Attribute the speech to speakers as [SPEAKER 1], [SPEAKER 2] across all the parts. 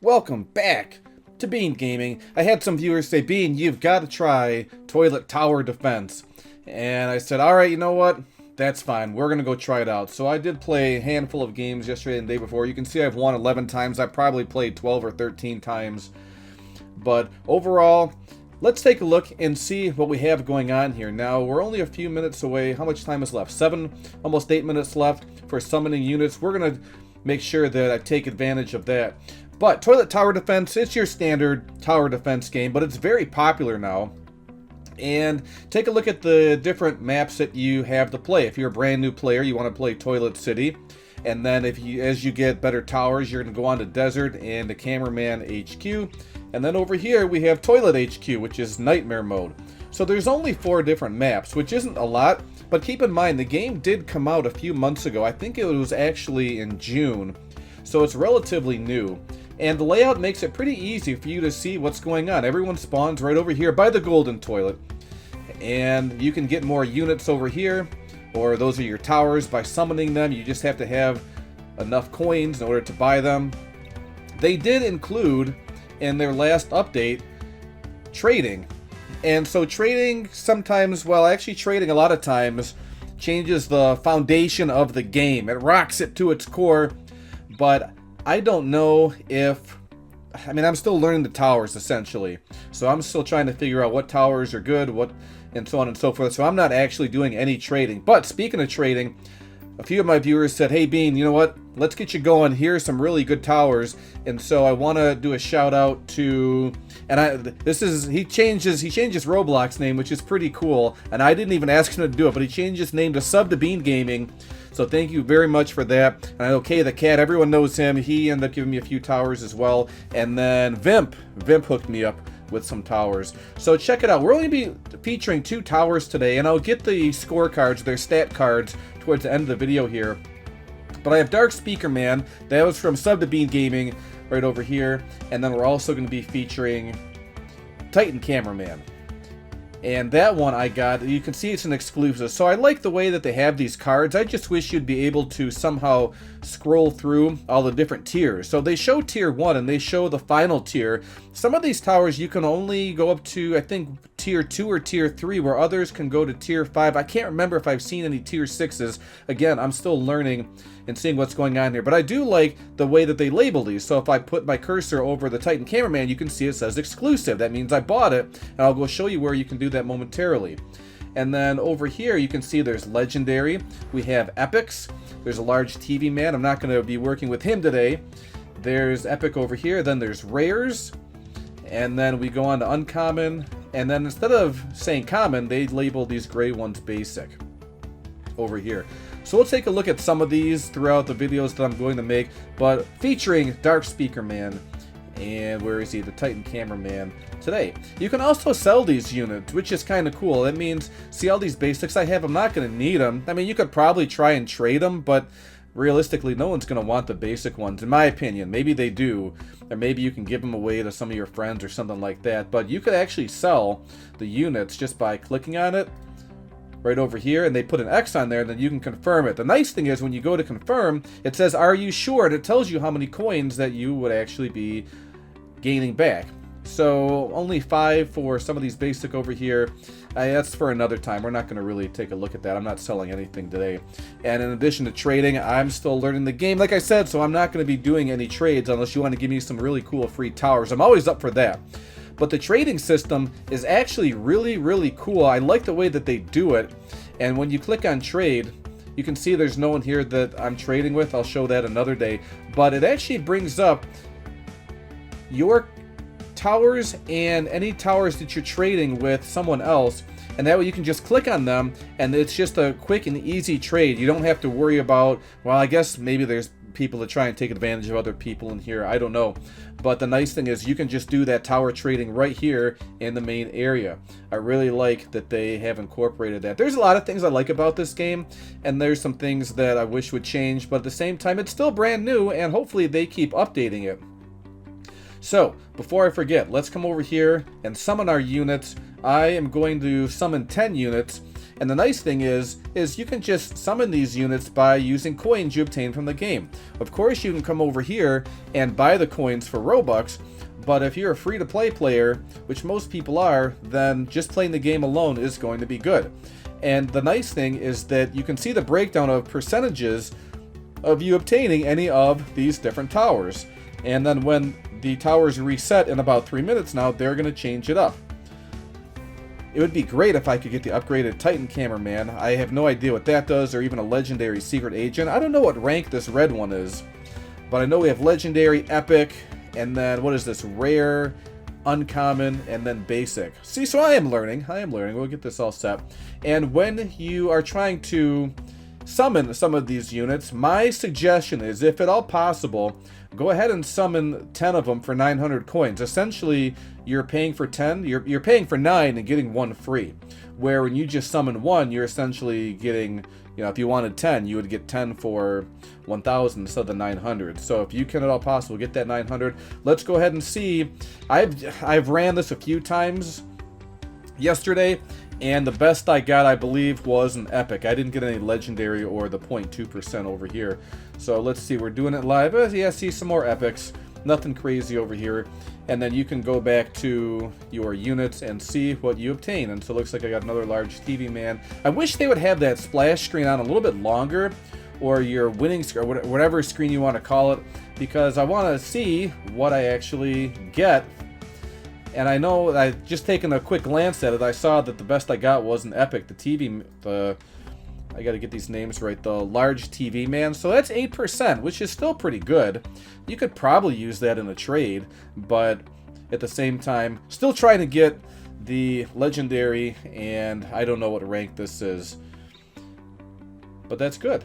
[SPEAKER 1] welcome back to BeanGaming. I had some viewers say, Bean, you've got to try Toilet Tower Defense. And I said, alright, you know what? That's fine. We're going to go try it out. So I did play a handful of games yesterday and the day before. You can see I've won 11 times. I probably played 12 or 13 times. But overall, let's take a look and see what we have going on here. Now, we're only a few minutes away. How much time is left? 7, almost 8 minutes left for summoning units. We're going to make sure that I take advantage of that. But Toilet Tower Defense, it's your standard tower defense game, but it's very popular now. And take a look at the different maps that you have to play. If you're a brand new player, you want to play Toilet City. And then as you get better towers, you're going to go on to Desert and the Cameraman HQ. And then over here we have Toilet HQ, which is Nightmare Mode. So there's only 4 different maps, which isn't a lot. But keep in mind, the game did come out a few months ago. I think it was actually in June. So it's relatively new. And the layout makes it pretty easy for you to see what's going on. Everyone spawns right over here by the golden toilet. And you can get more units over here, or those are your towers, by summoning them. You just have to have enough coins in order to buy them. They did include, in their last update, trading. And so trading sometimes, well, actually trading a lot of times, changes the foundation of the game. It rocks it to its core, but I don't know if... I mean, I'm still learning the towers, essentially. So I'm still trying to figure out what towers are good, what, and so on and so forth. So I'm not actually doing any trading. But speaking of trading, a few of my viewers said, hey, Bean, you know what? Let's get you going. Here's some really good towers. And so I want to do a shout out to... And he changes Roblox name, which is pretty cool. And I didn't even ask him to do it, but he changed his name to Sub to BeanGaming. So thank you very much for that. And okay, the cat, everyone knows him. He ended up giving me a few towers as well. And then Vimp hooked me up with some towers. So check it out. We're only be featuring 2 towers today, and I'll get the scorecards, their stat cards, towards the end of the video here. But I have Dark Speaker Man. That was from Sub to BeanGaming right over here. And then we're also going to be featuring Titan Cameraman. And that one I got, you can see it's an exclusive. So I like the way that they have these cards. I just wish you'd be able to somehow scroll through all the different tiers. So they show tier 1 and they show the final tier. Some of these towers you can only go up to, I think, tier 2 or tier 3, where others can go to tier 5. I can't remember if I've seen any tier 6s. Again, I'm still learning and seeing what's going on here. But I do like the way that they label these. So if I put my cursor over the Titan Cameraman, you can see it says exclusive. That means I bought it, and I'll go show you where you can do that momentarily. And then over here, you can see there's Legendary. We have Epics. There's a large TV man. I'm not going to be working with him today. There's Epic over here. Then there's Rares. And then we go on to Uncommon. And then instead of saying Common, they label these gray ones Basic over here. So we'll take a look at some of these throughout the videos that I'm going to make, but featuring Dark Speaker Man, and where is he? The Titan Cameraman today. You can also sell these units, which is kind of cool. That means, see all these basics I have, I'm not going to need them. I mean, you could probably try and trade them, but realistically, no one's going to want the basic ones, in my opinion. Maybe they do, or maybe you can give them away to some of your friends or something like that, but you could actually sell the units just by clicking on it right over here, and they put an X on there, and then you can confirm it. The nice thing is when you go to confirm, it says, are you sure? And it tells you how many coins that you would actually be gaining back. So only 5 for some of these basic over here. That's for another time. We're not going to really take a look at that. I'm not selling anything today. And in addition to trading, I'm still learning the game, like I said, so I'm not going to be doing any trades unless you want to give me some really cool free towers. I'm always up for that. But the trading system is actually really, really cool. I like the way that they do it. And when you click on trade, you can see there's no one here that I'm trading with. I'll show that another day. But it actually brings up your towers and any towers that you're trading with someone else. And that way you can just click on them, and it's just a quick and easy trade. You don't have to worry about, well, I guess maybe there's people that try and take advantage of other people in here. I don't know. But the nice thing is you can just do that tower trading right here in the main area. I really like that they have incorporated that. There's a lot of things I like about this game, and there's some things that I wish would change, but at the same time, it's still brand new, and hopefully they keep updating it. So, before I forget, let's come over here and summon our units. I am going to summon 10 units, And the nice thing is you can just summon these units by using coins you obtain from the game. Of course, you can come over here and buy the coins for Robux, but if you're a free-to-play player, which most people are, then just playing the game alone is going to be good. And the nice thing is that you can see the breakdown of percentages of you obtaining any of these different towers. And then when the towers reset in about 3 minutes now, they're going to change it up. It would be great if I could get the upgraded Titan Cameraman. I have no idea what that does, or even a legendary secret agent. I don't know what rank this red one is, but I know we have legendary, epic, and then what is this? Rare, uncommon, and then basic. See, so I am learning. We'll get this all set. And when you are trying to summon some of these units, my suggestion is, if at all possible, go ahead and summon 10 of them for 900 coins. Essentially, you're paying for 10, you're paying for 9 and getting 1 free. Where when you just summon 1, you're essentially getting, you know, if you wanted 10, you would get 10 for 1,000 instead of the 900. So if you can at all possible get that 900, let's go ahead and see. I've ran this a few times yesterday, and the best I got, I believe, was an epic. I didn't get any legendary or the 0.2% over here. So let's see, we're doing it live. Yeah, see some more epics. Nothing crazy over here. And then you can go back to your units and see what you obtain. And so it looks like I got another large TV man. I wish they would have that splash screen on a little bit longer, or your winning screen, or whatever screen you want to call it, because I want to see what I actually get. And I know, I just taken a quick glance at it, I saw that the best I got was an epic, I gotta get these names right, the large TV man. So that's 8%, which is still pretty good. You could probably use that in a trade, but at the same time, still trying to get the legendary, and I don't know what rank this is. But that's good.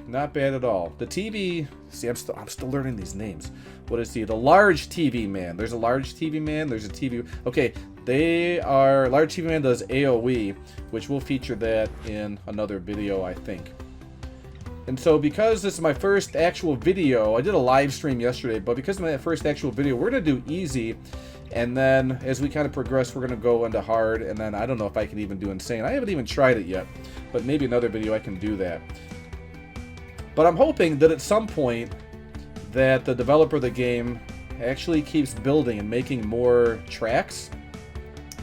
[SPEAKER 1] Not bad at all. The TV, see, I'm still learning these names. What is he? The large TV man. There's a large TV man. There's a TV. Okay, large TV man does AoE, which we'll feature that in another video, I think. And so because this is my first actual video, I did a live stream yesterday, but because of my first actual video, we're going to do easy. And then as we kind of progress, we're going to go into hard. And then I don't know if I can even do insane. I haven't even tried it yet, but maybe another video I can do that. But I'm hoping that at some point that the developer of the game actually keeps building and making more tracks,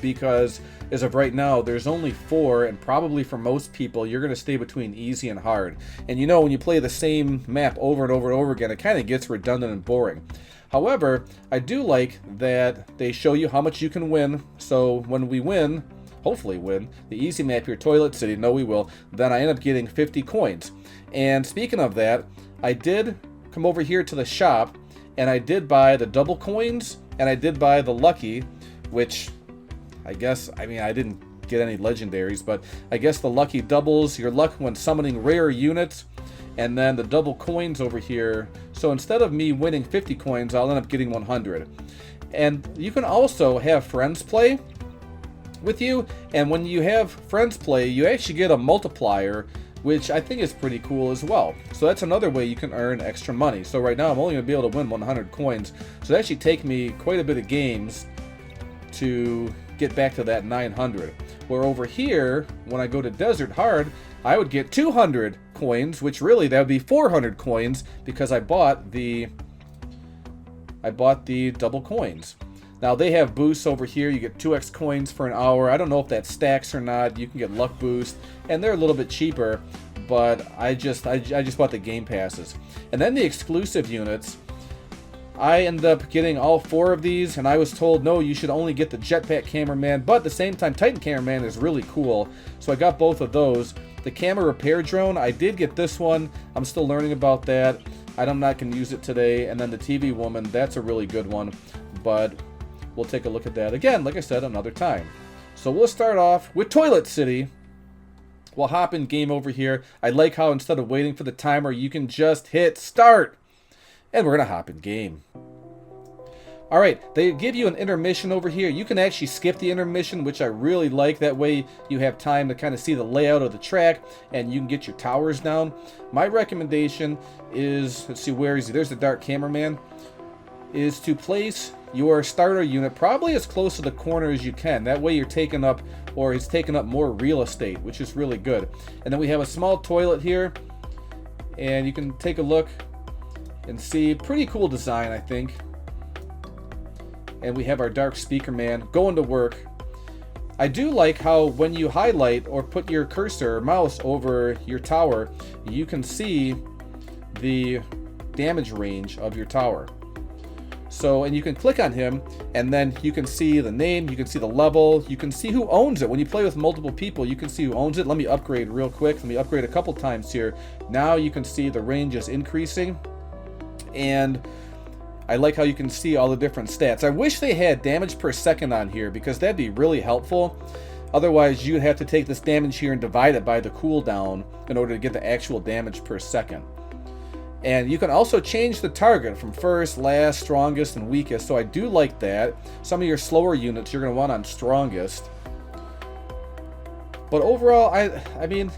[SPEAKER 1] because as of right now there's only 4, and probably for most people you're going to stay between easy and hard. And you know, when you play the same map over and over and over again, it kind of gets redundant and boring. However, I do like that they show you how much you can win, so when we win, hopefully win, the easy map here, Toilet City, no we will, then I end up getting 50 coins. And speaking of that, I did come over here to the shop, and I did buy the double coins, and I did buy the lucky, which I guess, I mean, I didn't get any legendaries, but I guess the lucky doubles your luck when summoning rare units, and then the double coins over here. So instead of me winning 50 coins, I'll end up getting 100. And you can also have friends play with you, and when you have friends play, you actually get a multiplier, which I think is pretty cool as well. So that's another way you can earn extra money. So right now I'm only going to be able to win 100 coins, so it actually take me quite a bit of games to get back to that 900. Where over here, when I go to Desert Hard, I would get 200 coins, which really that would be 400 coins, because I bought the double coins. Now they have boosts over here. You get 2x coins for an hour. I don't know if that stacks or not. You can get luck boost, and they're a little bit cheaper, but I just bought the game passes. And then the exclusive units, I ended up getting all 4 of these, and I was told, no, you should only get the Jetpack Cameraman, but at the same time, Titan Cameraman is really cool, so I got both of those. The Camera Repair Drone, I did get this one. I'm still learning about that. I'm not going to use it today. And then the TV Woman, that's a really good one, but we'll take a look at that again, like I said, another time. So we'll start off with Toilet City. We'll hop in game over here. I like how instead of waiting for the timer, you can just hit start. And we're going to hop in game. Alright, they give you an intermission over here. You can actually skip the intermission, which I really like. That way you have time to kind of see the layout of the track, and you can get your towers down. My recommendation is, let's see, where is he? There's the Dark Cameraman. Is to place your starter unit probably as close to the corner as you can. That way you're taking up, or he's taking up more real estate, which is really good. And then we have a small toilet here, and you can take a look and see. Pretty cool design, I think. And we have our dark speaker man going to work. I do like how when you highlight or put your cursor or mouse over your tower, you can see the damage range of your tower. So, and you can click on him, and then you can see the name, you can see the level, you can see who owns it. When you play with multiple people, you can see who owns it. Let me upgrade real quick. Let me upgrade a couple times here. Now you can see the range is increasing, and I like how you can see all the different stats. I wish they had damage per second on here, because that'd be really helpful. Otherwise, you'd have to take this damage here and divide it by the cooldown in order to get the actual damage per second. And you can also change the target from first, last, strongest, and weakest. So I do like that. Some of your slower units you're going to want on strongest. But overall, I mean,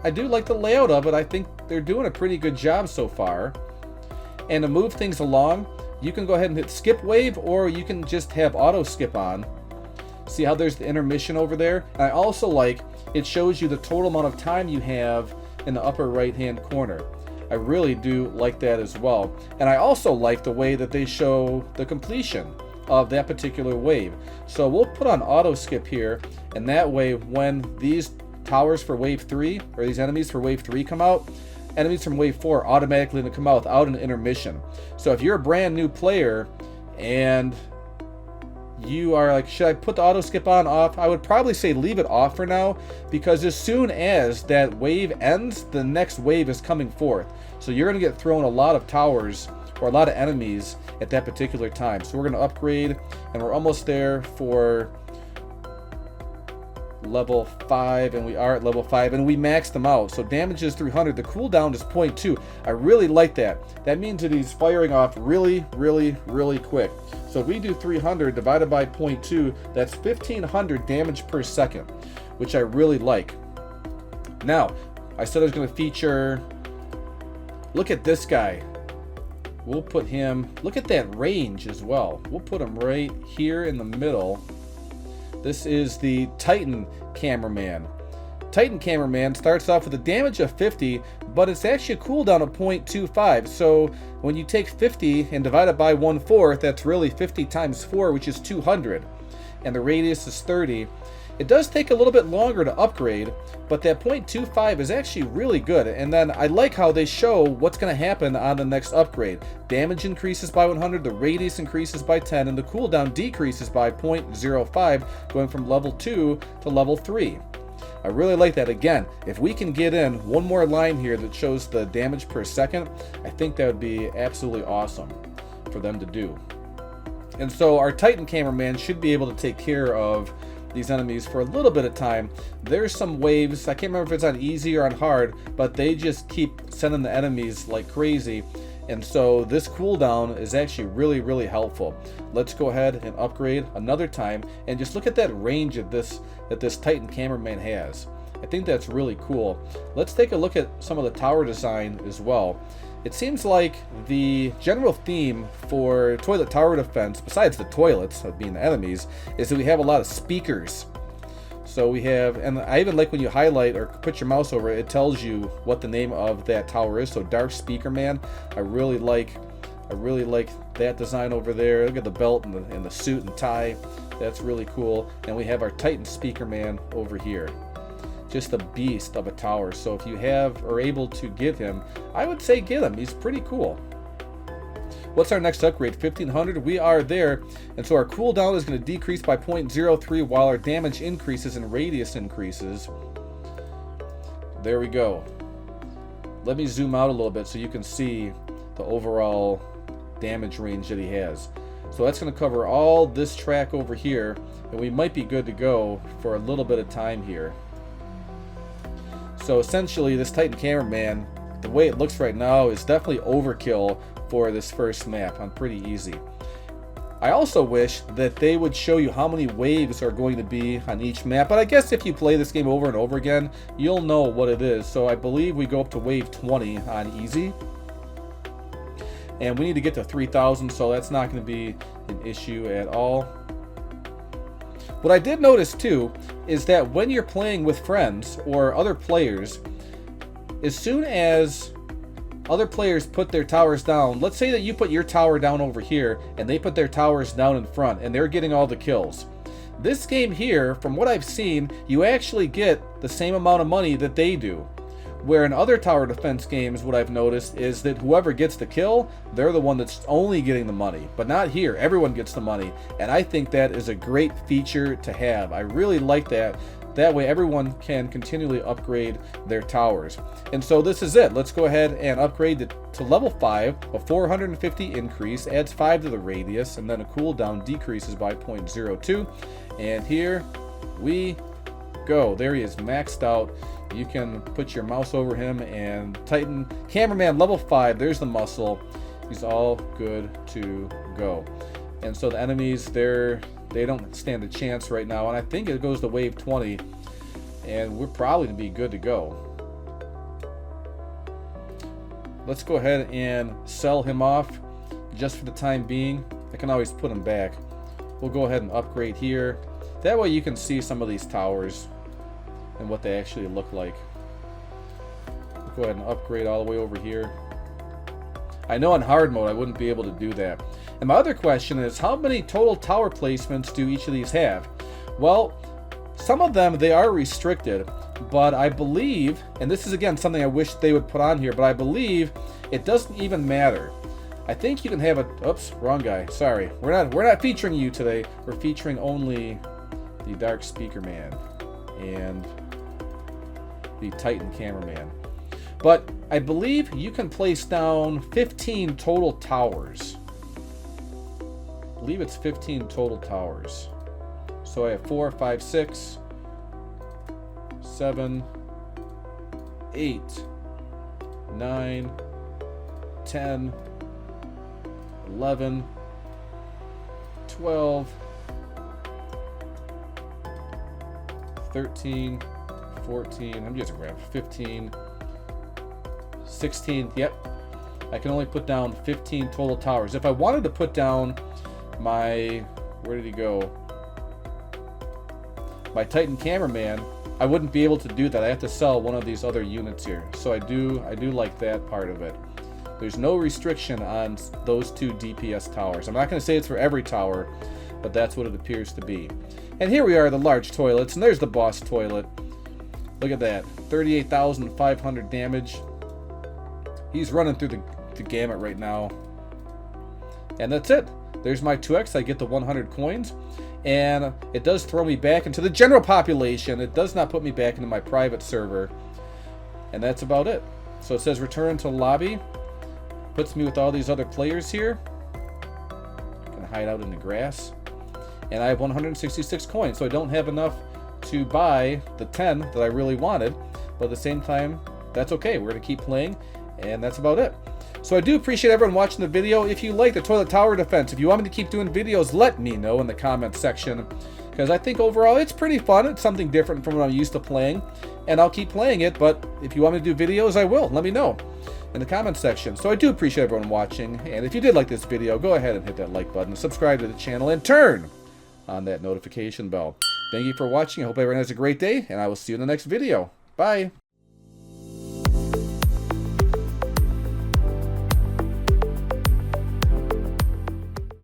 [SPEAKER 1] I do like the layout of it. I think they're doing a pretty good job so far. And to move things along, you can go ahead and hit skip wave, or you can just have auto skip on. See how there's the intermission over there? And I also like, it shows you the total amount of time you have in the upper right hand corner. I really do like that as well. And I also like the way that they show the completion of that particular wave. So we'll put on auto skip here, and that way when these towers for wave 3, or these enemies for wave 3 come out, enemies from wave 4 are automatically going to come out without an intermission. So if you're a brand new player and you are like, should I put the auto skip on, off? I would probably say leave it off for now, because as soon as that wave ends, the next wave is coming forth. So you're going to get thrown a lot of towers or a lot of enemies at that particular time. So we're going to upgrade, and we're almost there for level 5, and we are at level 5, and we maxed them out. So damage is 300, the cooldown is 0.2. I really like that. That means that he's firing off really quick. So if we do 300 divided by 0.2, that's 1500 damage per second, which I really like. Now, I said I was going to feature, look at this guy. We'll put him, look at that range as well. We'll put him right here in the middle. This is the Titan Cameraman. Titan Cameraman starts off with a damage of 50, but it's actually a cooldown of 0.25. So when you take 50 and divide it by 1/4, that's really 50 times 4, which is 200. And the radius is 30. It does take a little bit longer to upgrade, but that 0.25 is actually really good. And then I like how they show what's going to happen on the next upgrade. Damage increases by 100, the radius increases by 10, and the cooldown decreases by 0.05, going from level 2 to level 3. I really like that. Again, if we can get in one more line here that shows the damage per second, I think that would be absolutely awesome for them to do. And so our Titan Cameraman should be able to take care of these enemies for a little bit of time. There's some waves, I can't remember if it's on easy or on hard, but they just keep sending the enemies like crazy. And so this cooldown is actually really helpful. Let's go ahead and upgrade another time, and just look at that range of this that this Titan Cameraman has. I think that's really cool. Let's take a look at some of the tower design as well. It seems like the general theme for toilet tower defense, besides the toilets being the enemies, is that we have a lot of speakers. So we have, and I even like when you highlight or put your mouse over it, it tells you what the name of that tower is. So Dark Speaker Man, I really like that design over there. Look at the belt and the suit and tie. That's really cool. And we have our Titan Speaker Man over here. Just a beast of a tower. So if you have or able to get him, I would say get him. He's pretty cool. What's our next upgrade? 1500. We are there. And so our cooldown is going to decrease by 0.03 while our damage increases and radius increases. There we go. Let me zoom out a little bit so you can see the overall damage range that he has. So that's going to cover all this track over here, and we might be good to go for a little bit of time here. So essentially, this Titan Cameraman, the way it looks right now, is definitely overkill for this first map on pretty easy. I also wish that they would show you how many waves are going to be on each map, but I guess if you play this game over and over again, you'll know what it is. So I believe we go up to wave 20 on easy. and we need to get to 3,000, so that's not going to be an issue at all. What I did notice too is that when you're playing with friends or other players, as soon as other players put their towers down, let's say that you put your tower down over here and they put their towers down in front and they're getting all the kills. This game here, from what I've seen, you actually get the same amount of money that they do. Where in other tower defense games, what I've noticed is that whoever gets the kill, they're the one that's only getting the money. But not here. Everyone gets the money. And I think that is a great feature to have. I really like that. That way everyone can continually upgrade their towers. And so this is it. Let's go ahead and upgrade to level 5. A 450 increase adds 5 to the radius, and then a cooldown decreases by 0.02. And here we go. There he is, maxed out. You can put your mouse over him, and Titan Cameraman level 5. There's the muscle. He's all good to go. And so the enemies, they don't stand a chance right now. And I think it goes to wave 20, and we're probably going to be good to go. Let's go ahead and sell him off just for the time being. I can always put him back. We'll go ahead and upgrade here. That way you can see some of these towers and what they actually look like. We'll go ahead and upgrade all the way over here. I know in hard mode I wouldn't be able to do that. And my other question is, how many total tower placements do each of these have? Well, some of them, they are restricted, but I believe, and this is again something I wish they would put on here, but I believe it doesn't even matter. I think you can have a, oops, wrong guy, sorry. We're not featuring you today. We're featuring only the Dark Speaker Man and the Titan Cameraman. But I believe you can place down 15 total towers. I believe it's 15 total towers. So I have 4, 5, 6, 7, 8, 9, 10, 11, 12, 13, 14, I'm just gonna grab 15, 16, yep. I can only put down 15 total towers. If I wanted to put down my, where did he go? My Titan Cameraman, I wouldn't be able to do that. I have to sell one of these other units here. So I do like that part of it. There's no restriction on those 2 DPS towers. I'm not going to say it's for every tower, but that's what it appears to be. And here we are, the large toilets, and there's the boss toilet. Look at that, 38,500 damage. He's running through the gamut right now. And that's it. There's my 2x. I get the 100 coins. And it does throw me back into the general population. It does not put me back into my private server. And that's about it. So it says return to lobby. Puts me with all these other players here. I can hide out in the grass. And I have 166 coins. So I don't have enough to buy the 10 that I really wanted. But at the same time, that's okay. We're going to keep playing. And that's about it. So I do appreciate everyone watching the video. If you like the toilet tower defense, if you want me to keep doing videos, let me know in the comments section. Because I think overall it's pretty fun. It's something different from what I'm used to playing. And I'll keep playing it, but if you want me to do videos, I will. Let me know in the comments section. So I do appreciate everyone watching. And if you did like this video, go ahead and hit that like button, subscribe to the channel, and turn on that notification bell. Thank you for watching. I hope everyone has a great day, and I will see you in the next video. Bye.